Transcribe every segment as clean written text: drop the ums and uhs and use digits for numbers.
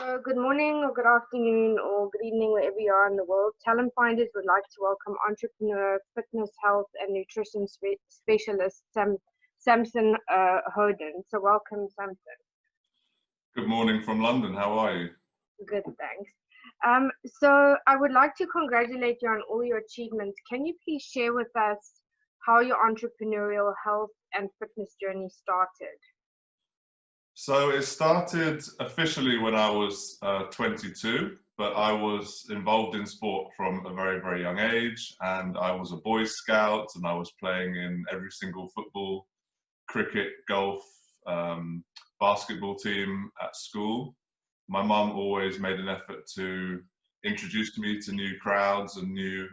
Good morning, or good afternoon, or good evening, wherever you are in the world. Talent Finders would like to welcome entrepreneur, fitness, health, and nutrition specialist Samson Hodin. So, welcome, Samson. Good morning from London. How are you? Good, thanks. So, I would like to congratulate you on all your achievements. Can you please share with us how your entrepreneurial health and fitness journey started? So it started officially when I was 22, but I was involved in sport from a very, very young age, and I was a Boy Scout, and I was playing in every single football, cricket, golf, basketball team at school. My mum always made an effort to introduce me to new crowds and new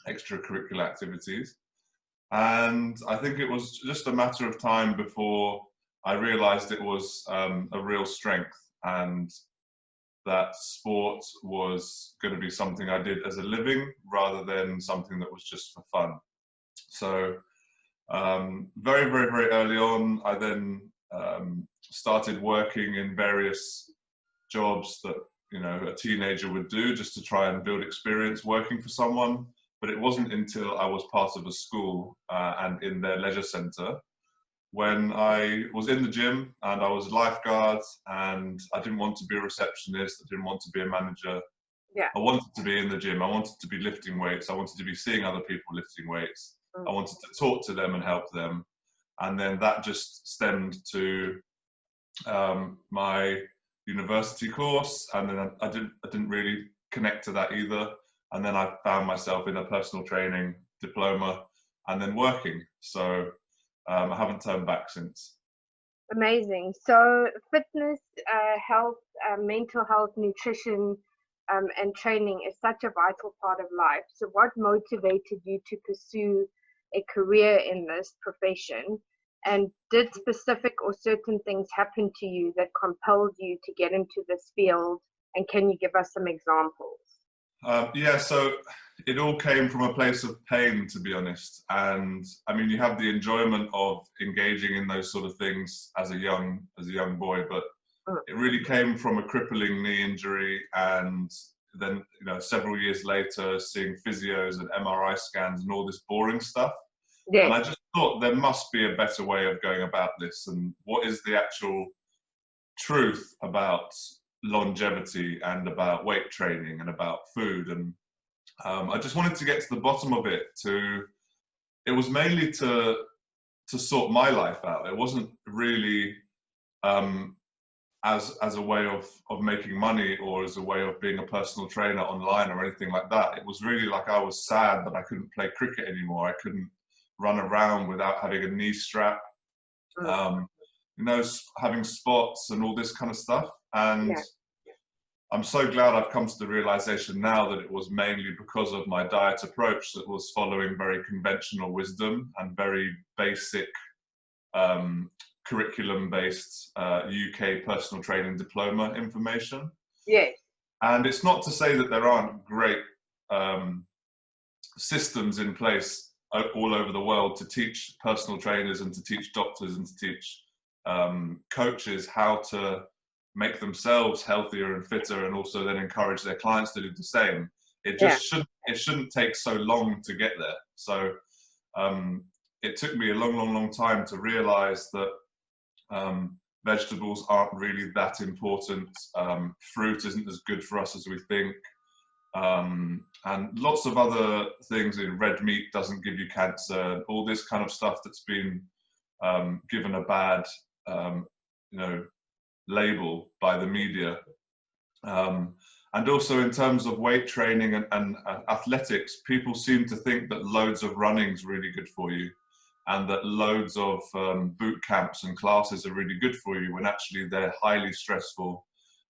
extracurricular activities. And I think it was just a matter of time before I realized it was a real strength, and that sport was going to be something I did as a living rather than something that was just for fun. So very, very, very early on, I then started working in various jobs that a teenager would do just to try and build experience working for someone. But it wasn't until I was part of a school and in their leisure centre, when I was in the gym and I was a lifeguard, and I didn't want to be a receptionist, I didn't want to be a manager. Yeah. I wanted to be in the gym, I wanted to be lifting weights, I wanted to be seeing other people lifting weights. I wanted to talk to them and help them. And then that just stemmed to my university course, and then I didn't really connect to that either. And then I found myself in a personal training diploma and then working. So I haven't turned back since. Amazing. So fitness, health, mental health, nutrition, and training is such a vital part of life. So what motivated you to pursue a career in this profession? And did specific or certain things happen to you that compelled you to get into this field? And can you give us some examples? Yeah, so it all came from a place of pain, to be honest. And I mean, you have the enjoyment of engaging in those sort of things as a young boy, but it really came from a crippling knee injury, and then several years later, seeing physios and MRI scans and all this boring stuff. Yes. And I just thought there must be a better way of going about this, and what is the actual truth about longevity and about weight training and about food. And I just wanted to get to the bottom of it. It was mainly to sort my life out. It wasn't really as a way of making money or as a way of being a personal trainer online or anything like that. It was really like I was sad that I couldn't play cricket anymore. I couldn't run around without having a knee strap, having spots and all this kind of stuff. And yeah. I'm so glad I've come to the realization now that it was mainly because of my diet approach that was following very conventional wisdom and very basic curriculum-based UK personal training diploma information. Yes. And it's not to say that there aren't great systems in place all over the world to teach personal trainers and to teach doctors and to teach coaches how to make themselves healthier and fitter, and also then encourage their clients to do the same. It just shouldn't take so long to get there. So it took me a long time to realize that vegetables aren't really that important. Fruit isn't as good for us as we think. And lots of other things. In red meat doesn't give you cancer, all this kind of stuff that's been given a bad label by the media. And also in terms of weight training and athletics, people seem to think that loads of running is really good for you, and that loads of boot camps and classes are really good for you, when actually they're highly stressful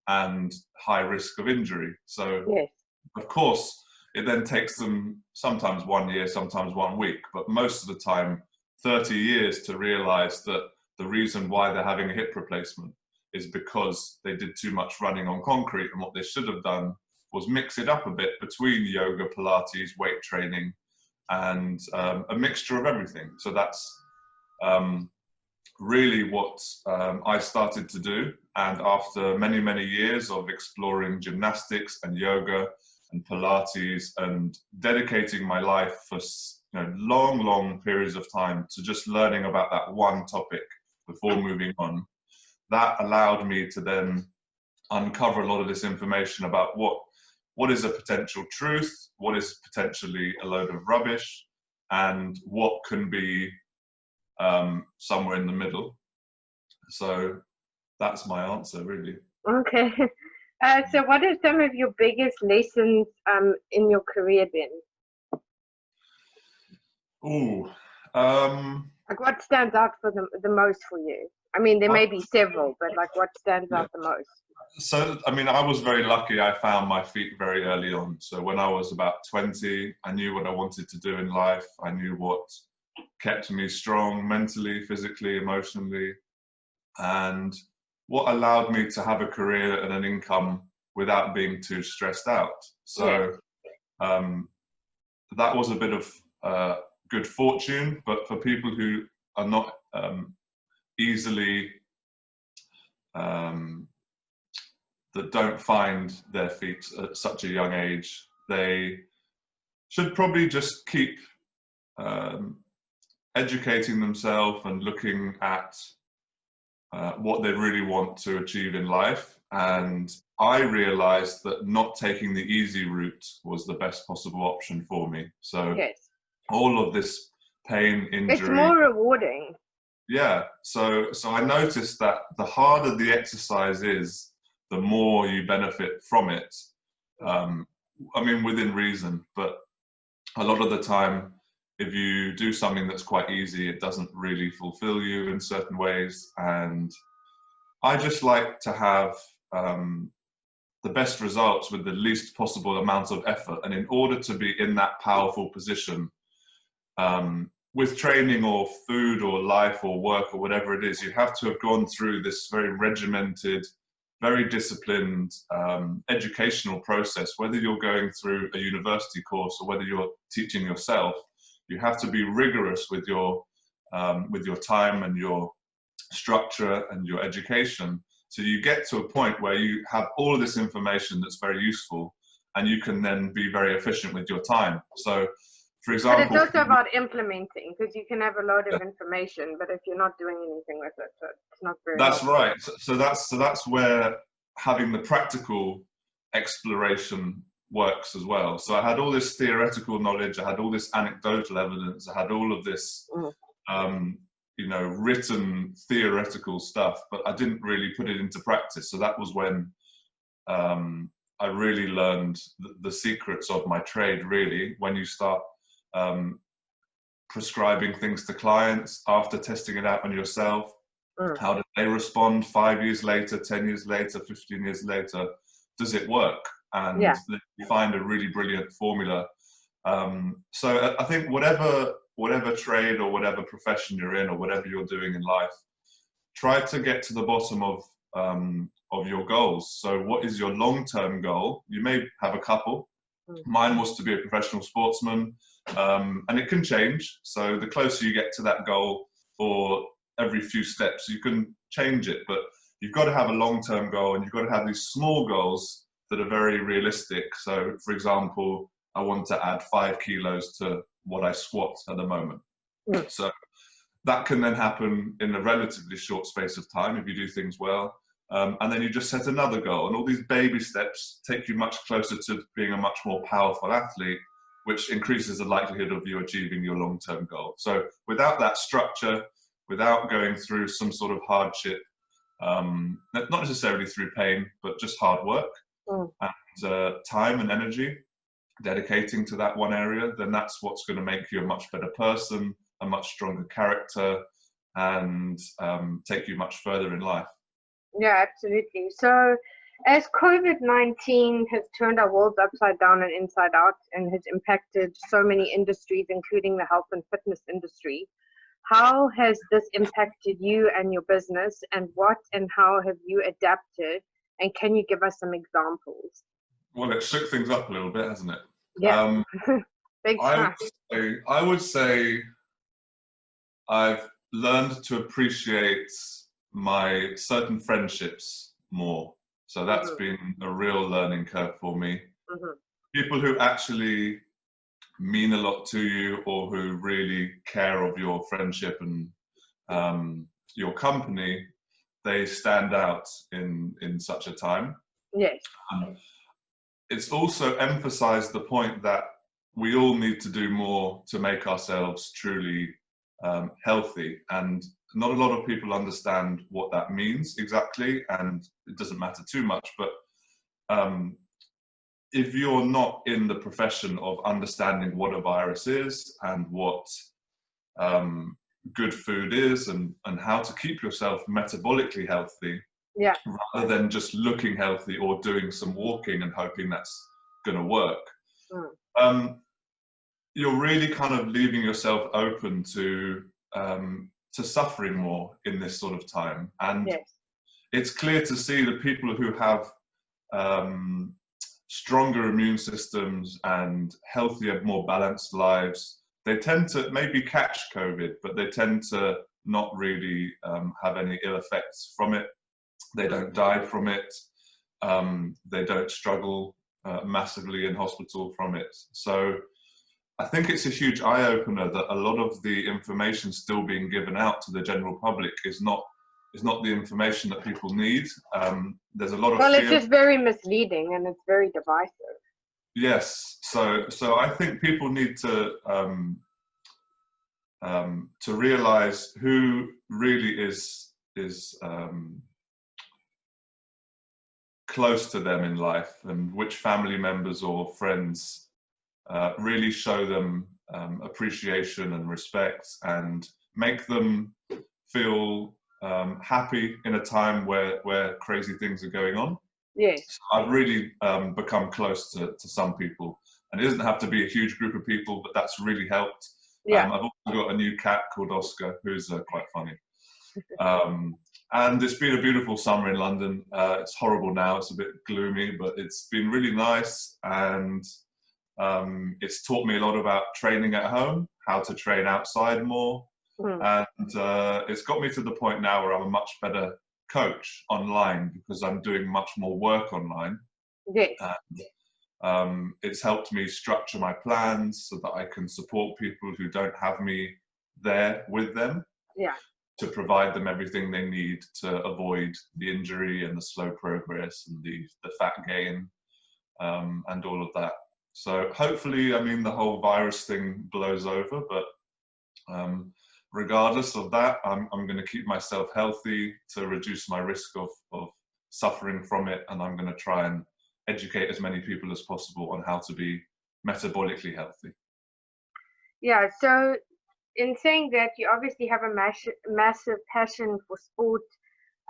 and high risk of injury. So yes. Of course, it then takes them sometimes 1 year, sometimes 1 week, but most of the time 30 years to realize that the reason why they're having a hip replacement is because they did too much running on concrete, and what they should have done was mix it up a bit between yoga, Pilates, weight training, and a mixture of everything. So that's really what I started to do. And after many, many years of exploring gymnastics and yoga and Pilates and dedicating my life for long, long periods of time to just learning about that one topic before moving on, that allowed me to then uncover a lot of this information about what is a potential truth, what is potentially a load of rubbish, and what can be somewhere in the middle. So that's my answer, really. Okay. So what are some of your biggest lessons in your career then? Ooh. Like what stands out for the most for you? I mean, there may be several, but like what stands out the most? So, I mean, I was very lucky. I found my feet very early on. So when I was about 20, I knew what I wanted to do in life. I knew what kept me strong mentally, physically, emotionally, and what allowed me to have a career and an income without being too stressed out. So that was a bit of good fortune, but for people who are not easily that don't find their feet at such a young age, they should probably just keep educating themselves and looking at what they really want to achieve in life. And I realized that not taking the easy route was the best possible option for me. So all of this pain, injury. It's more rewarding. Yeah. So I noticed that the harder the exercise is, the more you benefit from it. I mean, within reason, but a lot of the time, if you do something that's quite easy, it doesn't really fulfill you in certain ways. And I just like to have the best results with the least possible amount of effort. And in order to be in that powerful position, with training or food or life or work or whatever it is, you have to have gone through this very regimented, very disciplined educational process. Whether you're going through a university course or whether you're teaching yourself, you have to be rigorous with your time and your structure and your education. So you get to a point where you have all of this information that's very useful, and you can then be very efficient with your time. So, for example, but it's also about implementing, because you can have a load of information, but if you're not doing anything with it, so it's not very helpful. Right. So that's where having the practical exploration works as well. So I had all this theoretical knowledge, I had all this anecdotal evidence, I had all of this written theoretical stuff, but I didn't really put it into practice. So that was when I really learned the secrets of my trade, really, when you start prescribing things to clients after testing it out on yourself. How do they respond 5 years later, 10 years later, 15 years later? Does it work? And you find a really brilliant formula. So I think whatever trade or whatever profession you're in or whatever you're doing in life, try to get to the bottom of your goals. So what is your long-term goal? You may have a couple. Mine was to be a professional sportsman, and it can change. So the closer you get to that goal, or every few steps, you can change it. But you've got to have a long-term goal, and you've got to have these small goals that are very realistic. So, for example, I want to add 5 kilos to what I squat at the moment. So that can then happen in a relatively short space of time if you do things well. And then you just set another goal, and all these baby steps take you much closer to being a much more powerful athlete, which increases the likelihood of you achieving your long-term goal. So without that structure, without going through some sort of hardship, not necessarily through pain, but just hard work and time and energy, dedicating to that one area, then that's what's going to make you a much better person, a much stronger character, and take you much further in life. Yeah, absolutely. So as COVID-19 has turned our world upside down and inside out and has impacted so many industries, including the health and fitness industry, how has this impacted you and your business, and what and how have you adapted? And can you give us some examples? Well, it shook things up a little bit, hasn't it? Yeah. Big time. I would say I've learned to appreciate my certain friendships more. So that's been a real learning curve for me. People who actually mean a lot to you, or who really care of your friendship and your company, they stand out in such a time. Yes. It's also emphasized the point that we all need to do more to make ourselves truly healthy, and not a lot of people understand what that means exactly, and it doesn't matter too much, but if you're not in the profession of understanding what a virus is and what good food is, and how to keep yourself metabolically healthy, rather than just looking healthy or doing some walking and hoping that's going to work, you're really kind of leaving yourself open to suffering more in this sort of time. And it's clear to see that people who have stronger immune systems and healthier, more balanced lives, they tend to maybe catch COVID, but they tend to not really have any ill effects from it. They don't die from it. They don't struggle massively in hospital from it. So I think it's a huge eye-opener that a lot of the information still being given out to the general public is not the information that people need. There's a lot of fear. It's just very misleading, and it's very divisive. Yes, so I think people need to realize who really is close to them in life, and which family members or friends really show them appreciation and respect, and make them feel happy in a time where crazy things are going on. Yes. So I've really become close to some people, and it doesn't have to be a huge group of people, but that's really helped. I've also got a new cat called Oscar, who's quite funny. And it's been a beautiful summer in London. It's horrible now, it's a bit gloomy, but it's been really nice, and it's taught me a lot about training at home, how to train outside more. And it's got me to the point now where I'm a much better coach online, because I'm doing much more work online. Yes. And it's helped me structure my plans so that I can support people who don't have me there with them, to provide them everything they need to avoid the injury and the slow progress and the fat gain, and all of that. So hopefully, I mean, the whole virus thing blows over, but regardless of that, I'm going to keep myself healthy to reduce my risk of suffering from it, and I'm going to try and educate as many people as possible on how to be metabolically healthy. Yeah, so in saying that, you obviously have a massive passion for sport,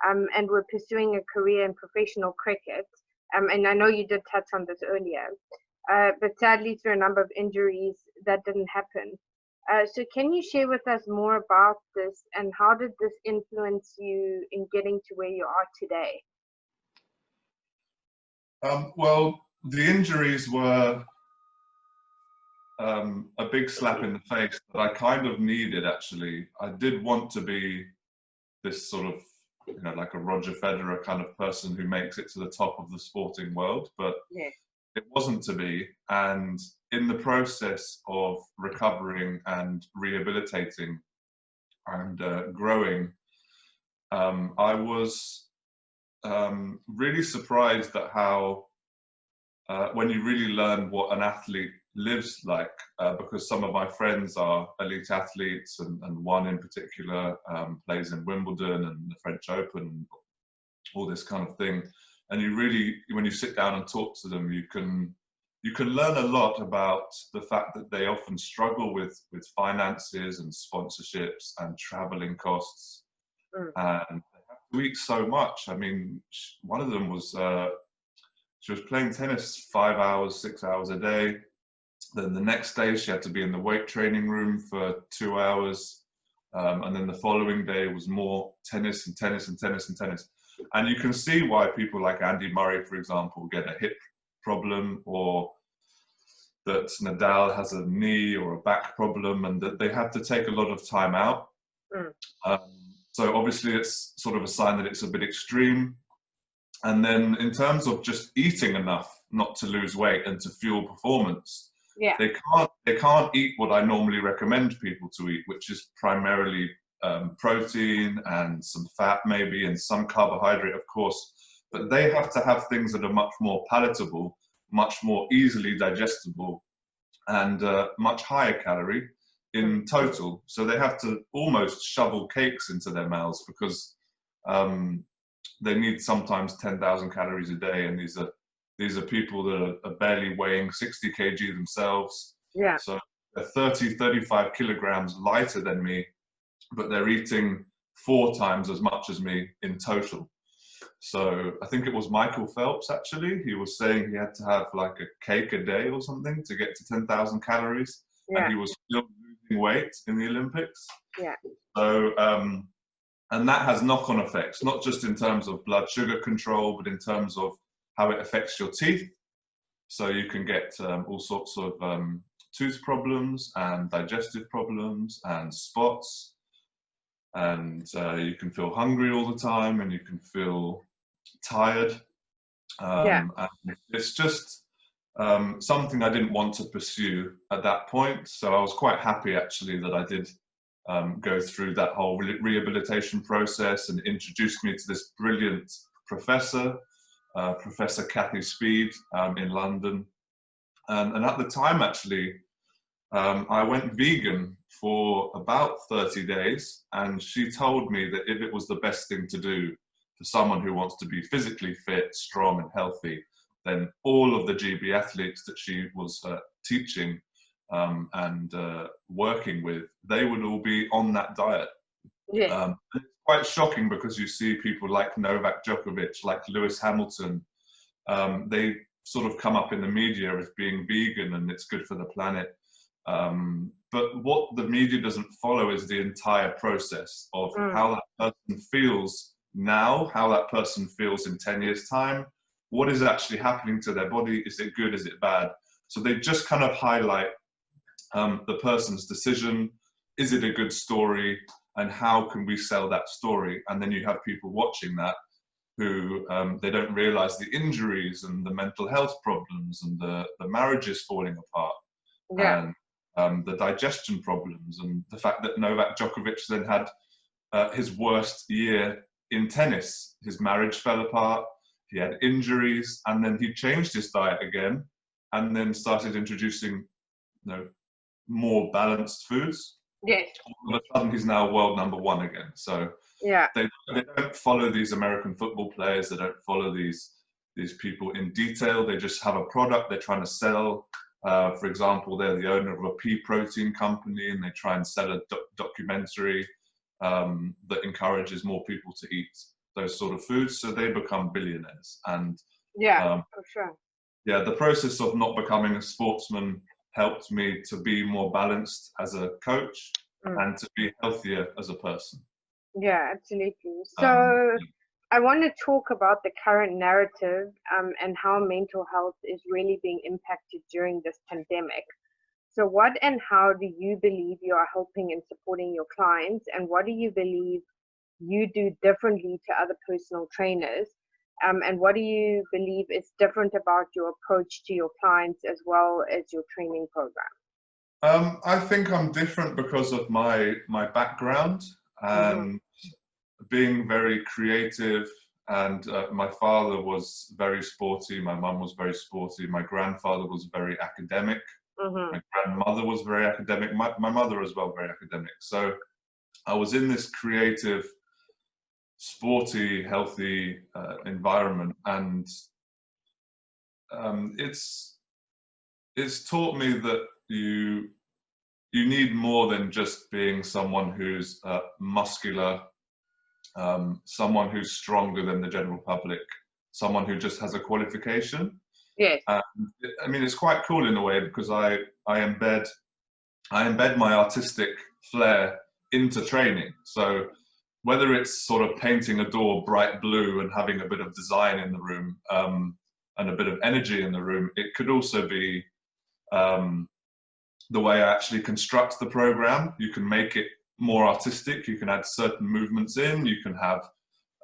and we're pursuing a career in professional cricket. And I know you did touch on this earlier, but sadly through a number of injuries that didn't happen. So can you share with us more about this, and how did this influence you in getting to where you are today? Well, the injuries were a big slap in the face that I kind of needed, actually. I did want to be this sort of, you know, like a Roger Federer kind of person who makes it to the top of the sporting world, but it wasn't to be. And in the process of recovering and rehabilitating and growing, I was really surprised at how when you really learn what an athlete lives like, because some of my friends are elite athletes, and one in particular plays in Wimbledon and the French Open and all this kind of thing. And you really, when you sit down and talk to them, you can learn a lot about the fact that they often struggle with finances and sponsorships and traveling costs, and they have to eat so much. I mean, one of them was she was playing tennis 5 hours, 6 hours a day. Then the next day she had to be in the weight training room for 2 hours. And then the following day was more tennis and tennis and tennis and tennis. And you can see why people like Andy Murray, for example, get a hip problem, or that Nadal has a knee or a back problem, and that they have to take a lot of time out. So obviously it's sort of a sign that it's a bit extreme. And then in terms of just eating enough not to lose weight and to fuel performance, Yeah. they can't eat what I normally recommend people to eat, which is primarily protein and some fat maybe and some carbohydrate, of course. But they have to have things that are much more palatable, much more easily digestible, and much higher calorie in total. So they have to almost shovel cakes into their mouths because they need sometimes 10,000 calories a day, and these are people that are barely weighing 60 kg themselves. Yeah. So they're 30, 35 kilograms lighter than me, but they're eating 4 times as much as me in total. So I think it was Michael Phelps, actually. He was saying he had to have like a cake a day or something to get to 10,000 calories. Yeah. And he was still losing weight in the Olympics. Yeah. So, and that has knock-on effects, not just in terms of blood sugar control, but in terms of how it affects your teeth. So you can get all sorts of tooth problems and digestive problems and spots. And you can feel hungry all the time, and you can feel tired. And it's just something I didn't want to pursue at that point. So I was quite happy, actually, that I did go through that whole rehabilitation process, and introduced me to this brilliant professor, Professor Kathy Speed, in London. And at the time, actually, I went vegan for about 30 days, and she told me that if it was the best thing to do for someone who wants to be physically fit, strong and healthy, then all of the GB athletes that she was teaching and working with, they would all be on that diet. Yeah. It's quite shocking because you see people like Novak Djokovic, like Lewis Hamilton, they sort of come up in the media as being vegan and it's good for the planet. But what the media doesn't follow is the entire process of how that person feels now, how that person feels in 10 years' time, what is actually happening to their body, is it good, is it bad? So they just kind of highlight the person's decision, is it a good story, and how can we sell that story? And then you have people watching that who they don't realize the injuries and the mental health problems and the marriages falling apart. Yeah. And the digestion problems, and the fact that Novak Djokovic then had his worst year in tennis. His marriage fell apart, he had injuries, and then he changed his diet again, and then started introducing, more balanced foods. Yes. All of a sudden, he's now world #1 again. So Yeah. they don't follow these American football players. They don't follow these people in detail. They just have a product they're trying to sell. For example, they're the owner of a pea protein company, and they try and sell a documentary that encourages more people to eat those sort of foods, so they become billionaires. And for sure. Yeah, the process of not becoming a sportsman helped me to be more balanced as a coach and to be healthier as a person. Yeah, absolutely. So I want to talk about the current narrative and how mental health is really being impacted during this pandemic. So what and how do you believe you are helping and supporting your clients, and what do you believe you do differently to other personal trainers? And what do you believe is different about your approach to your clients as well as your training program? I think I'm different because of my background and being very creative. And my father was very sporty, my mum was very sporty, my grandfather was very academic, my grandmother was very academic, my mother as well, very academic. So I was in this creative, sporty, healthy environment, and it's taught me that you need more than just being someone who's muscular, someone who's stronger than the general public, someone who just has a qualification. Yes. I mean, it's quite cool in a way because I embed my artistic flair into training. So whether it's sort of painting a door bright blue and having a bit of design in the room and a bit of energy in the room, it could also be the way I actually construct the program. You can make it more artistic. You can add certain movements in. You can have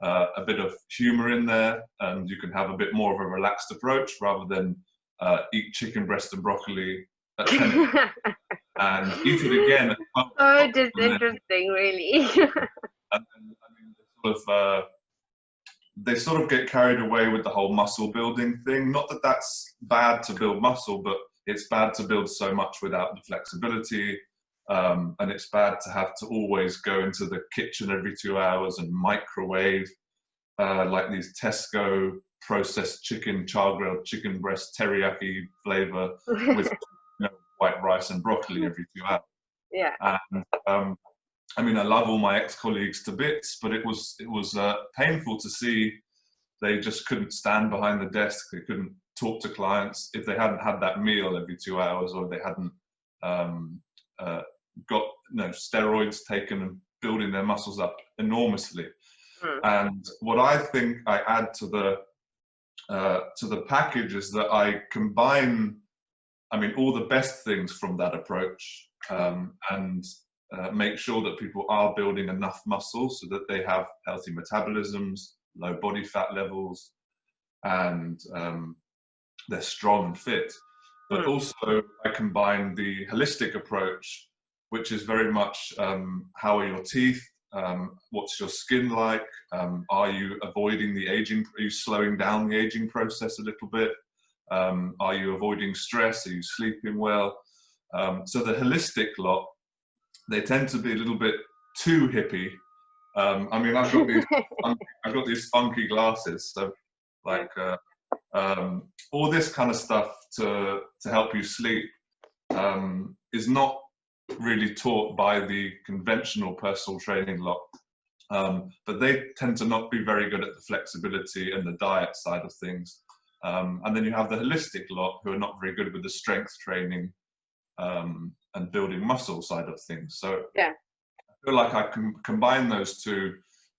a bit of humor in there, and you can have a bit more of a relaxed approach rather than eat chicken breast and broccoli at 10 a.m. and eat it again at 12 Oh, o'clock. just And then, interesting, really. and then, I mean, they sort of get carried away with the whole muscle building thing. Not that that's bad to build muscle, but it's bad to build so much without the flexibility. And it's bad to have to always go into the kitchen every 2 hours and microwave like these Tesco processed chicken, char-grilled chicken breast, teriyaki flavor with white rice and broccoli every 2 hours. Yeah. And I mean, I love all my ex-colleagues to bits, but it was painful to see they just couldn't stand behind the desk. They couldn't talk to clients if they hadn't had that meal every 2 hours, or they hadn't got steroids taken and building their muscles up enormously. And what I think I add to the package is that I combine, I mean, all the best things from that approach, and make sure that people are building enough muscle so that they have healthy metabolisms, low body fat levels, and they're strong and fit. But also I combine the holistic approach, which is very much how are your teeth, what's your skin like, are you avoiding the aging, are you slowing down the aging process a little bit, are you avoiding stress, are you sleeping well. So the holistic lot, they tend to be a little bit too hippie. I mean, I've got these funky glasses, so like all this kind of stuff to help you sleep is not really taught by the conventional personal training lot, but they tend to not be very good at the flexibility and the diet side of things. And then you have the holistic lot who are not very good with the strength training and building muscle side of things. So yeah, I feel like I can combine those two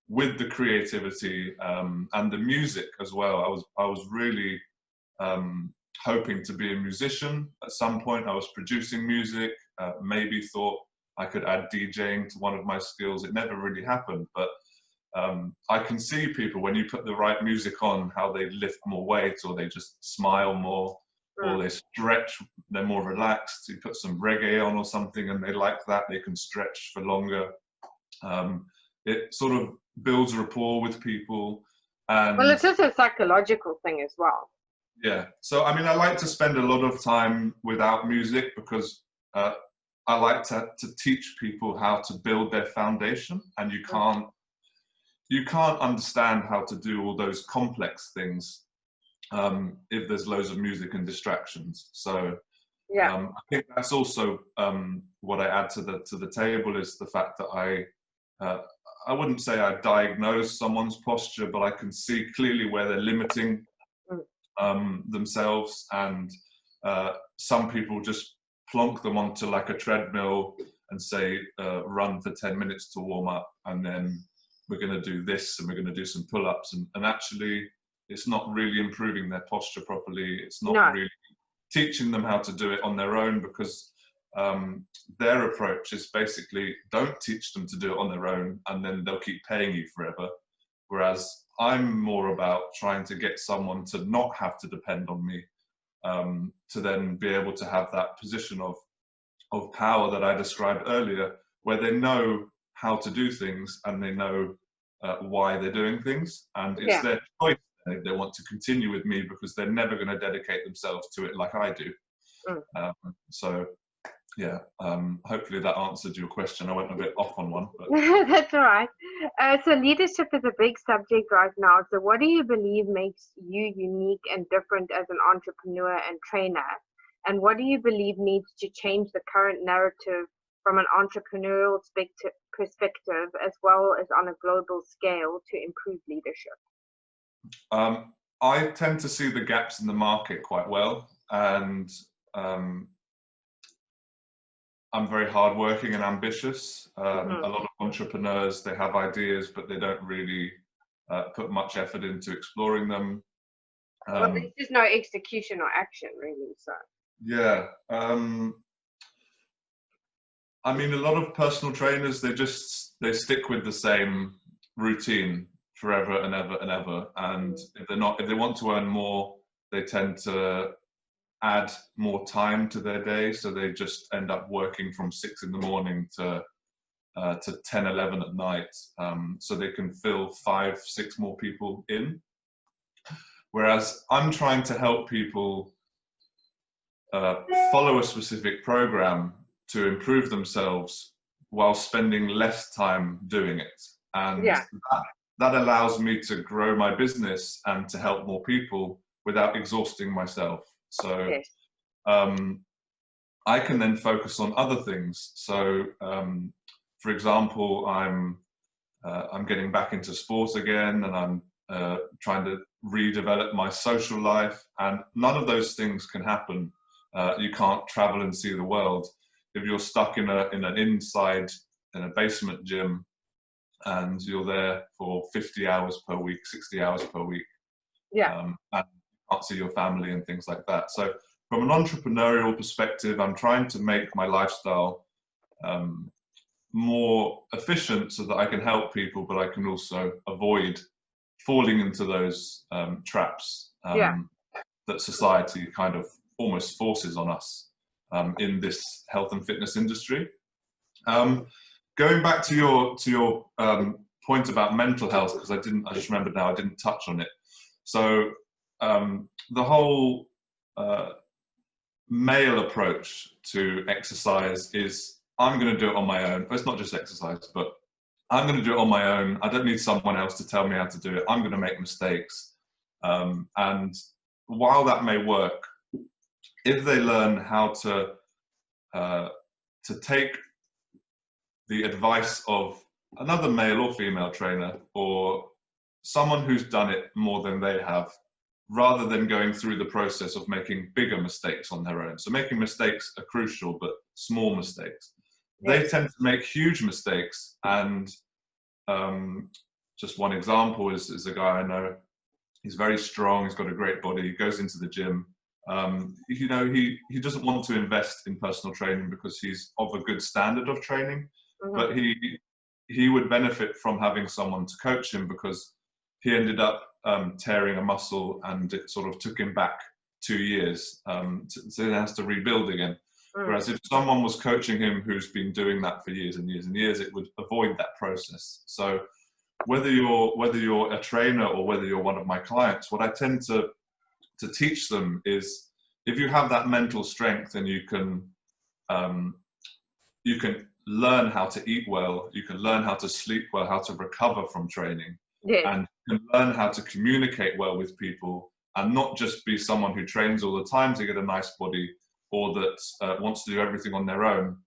with the creativity and the music as well. I was really hoping to be a musician at some point. I was producing music, maybe thought I could add DJing to one of my skills. It never really happened, but I can see people when you put the right music on, how they lift more weight, or they just smile more, or they stretch, they're more relaxed. You put some reggae on or something and they like that, they can stretch for longer. It sort of builds rapport with people. And well, it's also a psychological thing as well. Yeah, so I mean, I like to spend a lot of time without music because I like to teach people how to build their foundation, and you can't understand how to do all those complex things if there's loads of music and distractions. So yeah, I think that's also what I add to the table, is the fact that I wouldn't say I diagnose someone's posture, but I can see clearly where they're limiting themselves, and some people just plonk them onto like a treadmill and say run for 10 minutes to warm up, and then we're going to do this and we're going to do some pull-ups, and actually it's not really improving their posture properly. It's not really teaching them how to do it on their own, because their approach is basically don't teach them to do it on their own and then they'll keep paying you forever. Whereas I'm more about trying to get someone to not have to depend on me, to then be able to have that position of power that I described earlier, where they know how to do things and they know why they're doing things, and it's their choice if they want to continue with me, because they're never going to dedicate themselves to it like I do. So yeah, hopefully that answered your question. I went a bit off on one, but that's all right. So leadership is a big subject right now. So what do you believe makes you unique and different as an entrepreneur and trainer? And what do you believe needs to change the current narrative from an entrepreneurial perspective, as well as on a global scale, to improve leadership? I tend to see the gaps in the market quite well, and I'm very hardworking and ambitious. A lot of entrepreneurs, they have ideas, but they don't really put much effort into exploring them. Well, there's just no execution or action, really. So yeah, I mean, a lot of personal trainers, they stick with the same routine forever and ever and ever. And if they want to earn more, they tend to add more time to their day. So they just end up working from 6 in the morning to 10, 11 at night. So they can fill 5, 6 more people in. Whereas I'm trying to help people follow a specific program to improve themselves while spending less time doing it. And that allows me to grow my business and to help more people without exhausting myself. So I can then focus on other things. So for example, I'm getting back into sport again, and I'm trying to redevelop my social life, and none of those things can happen. You can't travel and see the world if you're stuck in a basement gym and you're there for 50 hours per week, 60 hours per week. And you can't see your family and things like that. So from an entrepreneurial perspective, I'm trying to make my lifestyle more efficient so that I can help people, but I can also avoid falling into those traps that society kind of almost forces on us in this health and fitness industry. Going back to your point about mental health, because I just remembered now I didn't touch on it. So the whole male approach to exercise is, I'm going to do it on my own. It's not just exercise, but I'm going to do it on my own. I don't need someone else to tell me how to do it. I'm going to make mistakes. And while that may work, if they learn how to take the advice of another male or female trainer, or someone who's done it more than they have, rather than going through the process of making bigger mistakes on their own. So making mistakes are crucial, but small mistakes. They tend to make huge mistakes. And just one example is a guy I know. He's very strong. He's got a great body. He goes into the gym. You know, he doesn't want to invest in personal training because he's of a good standard of training, but he would benefit from having someone to coach him, because he ended up tearing a muscle, and it sort of took him back 2 years. So he has to rebuild again. Whereas if someone was coaching him who's been doing that for years and years and years, it would avoid that process. So whether you're a trainer or whether you're one of my clients, what I tend to teach them is, if you have that mental strength, and you can learn how to eat well, you can learn how to sleep well, how to recover from training, and you can learn how to communicate well with people, and not just be someone who trains all the time to get a nice body, or that wants to do everything on their own.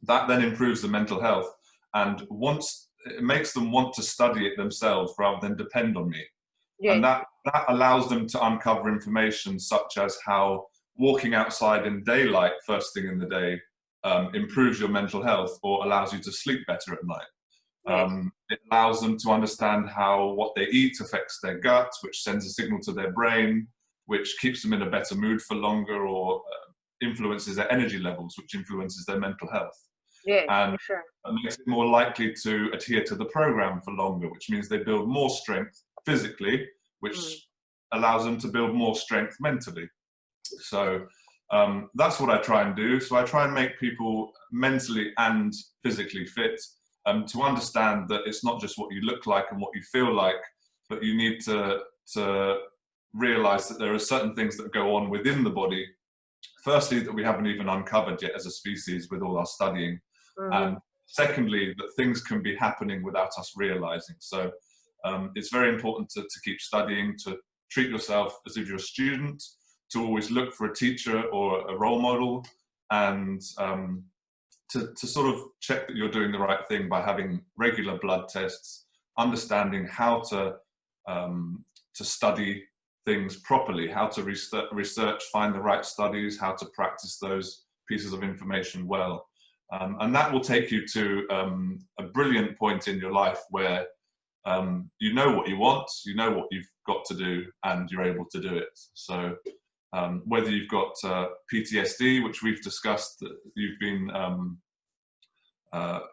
That then improves the mental health, and it makes them want to study it themselves rather than depend on me. And that allows them to uncover information such as how walking outside in daylight first thing in the day improves your mental health, or allows you to sleep better at night. It allows them to understand how what they eat affects their gut, which sends a signal to their brain, which keeps them in a better mood for longer, or influences their energy levels, which influences their mental health. And makes it more likely to adhere to the program for longer, which means they build more strength physically, which allows them to build more strength mentally. So that's what I try and do. So I try and make people mentally and physically fit, to understand that it's not just what you look like and what you feel like, but you need to realize that there are certain things that go on within the body, firstly, that we haven't even uncovered yet as a species with all our studying, and secondly, that things can be happening without us realizing. So it's very important to keep studying, to treat yourself as if you're a student, to always look for a teacher or a role model, and to sort of check that you're doing the right thing by having regular blood tests, understanding how to study things properly, how to research, find the right studies, how to practice those pieces of information well. And that will take you to a brilliant point in your life where you know what you want, you know what you've got to do, and you're able to do it. So whether you've got PTSD, which we've discussed, that you've been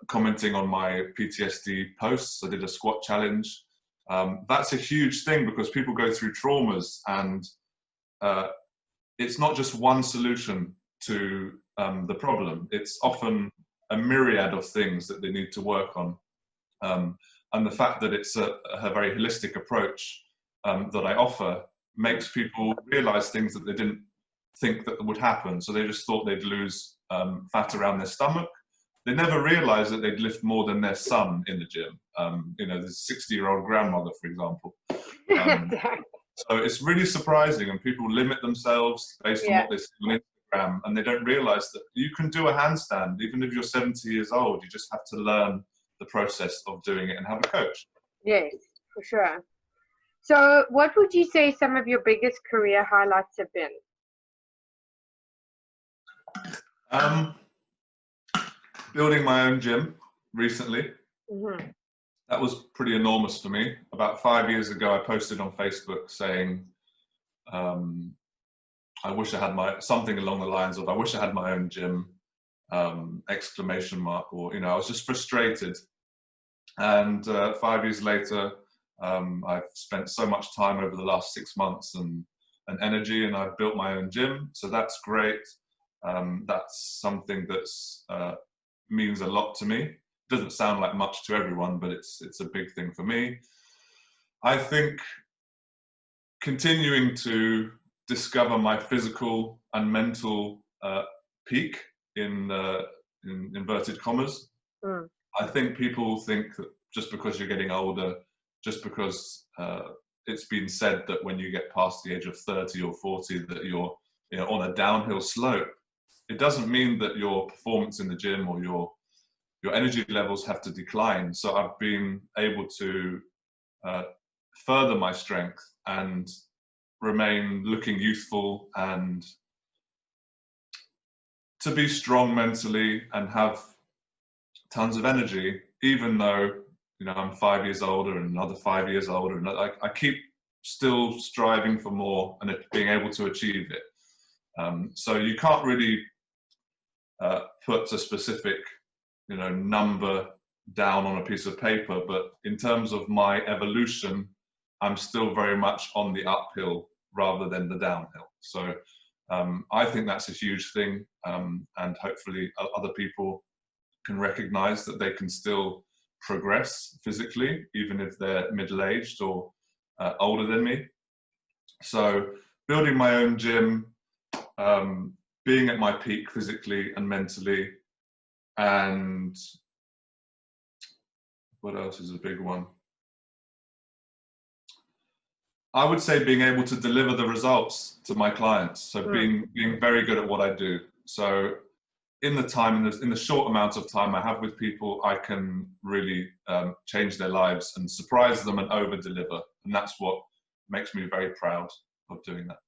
commenting on my PTSD posts. I did a squat challenge. That's a huge thing because people go through traumas, and it's not just one solution to the problem. It's often a myriad of things that they need to work on. And the fact that it's a very holistic approach that I offer makes people realize things that they didn't think that would happen. So they just thought they'd lose fat around their stomach. They never realized that they'd lift more than their son in the gym. You know, the 60-year-old grandmother, for example. So it's really surprising, and people limit themselves based on what they see on Instagram, and they don't realize that you can do a handstand even if you're 70 years old. You just have to learn the process of doing it and have a coach. Yes, for sure. So what would you say some of your biggest career highlights have been? Building my own gym recently. Mm-hmm. That was pretty enormous for me. About 5 years ago, I posted on Facebook saying, I wish I had something along the lines of, I wish I had my own gym, exclamation mark, or, you know, I was just frustrated. And 5 years later, I've spent so much time over the last 6 months and energy, and I've built my own gym. So that's great. That's something that's means a lot to me. It doesn't sound like much to everyone, but it's a big thing for me. I think continuing to discover my physical and mental peak in inverted commas. I think people think that just because you're getting older, just because it's been said that when you get past the age of 30 or 40 that you're, you know, on a downhill slope, it doesn't mean that your performance in the gym or your energy levels have to decline. So I've been able to further my strength and remain looking youthful and to be strong mentally and have tons of energy, even though, you know, I'm 5 years older and another 5 years older, and I keep still striving for more and being able to achieve it. So you can't really put a specific, you know, number down on a piece of paper, but in terms of my evolution, I'm still very much on the uphill rather than the downhill. So I think that's a huge thing, and hopefully other people can recognize that they can still progress physically, even if they're middle-aged or older than me. So building my own gym, being at my peak physically and mentally, and what else is a big one? I would say being able to deliver the results to my clients. So being very good at what I do. So in the short amount of time I have with people, I can really change their lives and surprise them and over deliver. And that's what makes me very proud of doing that.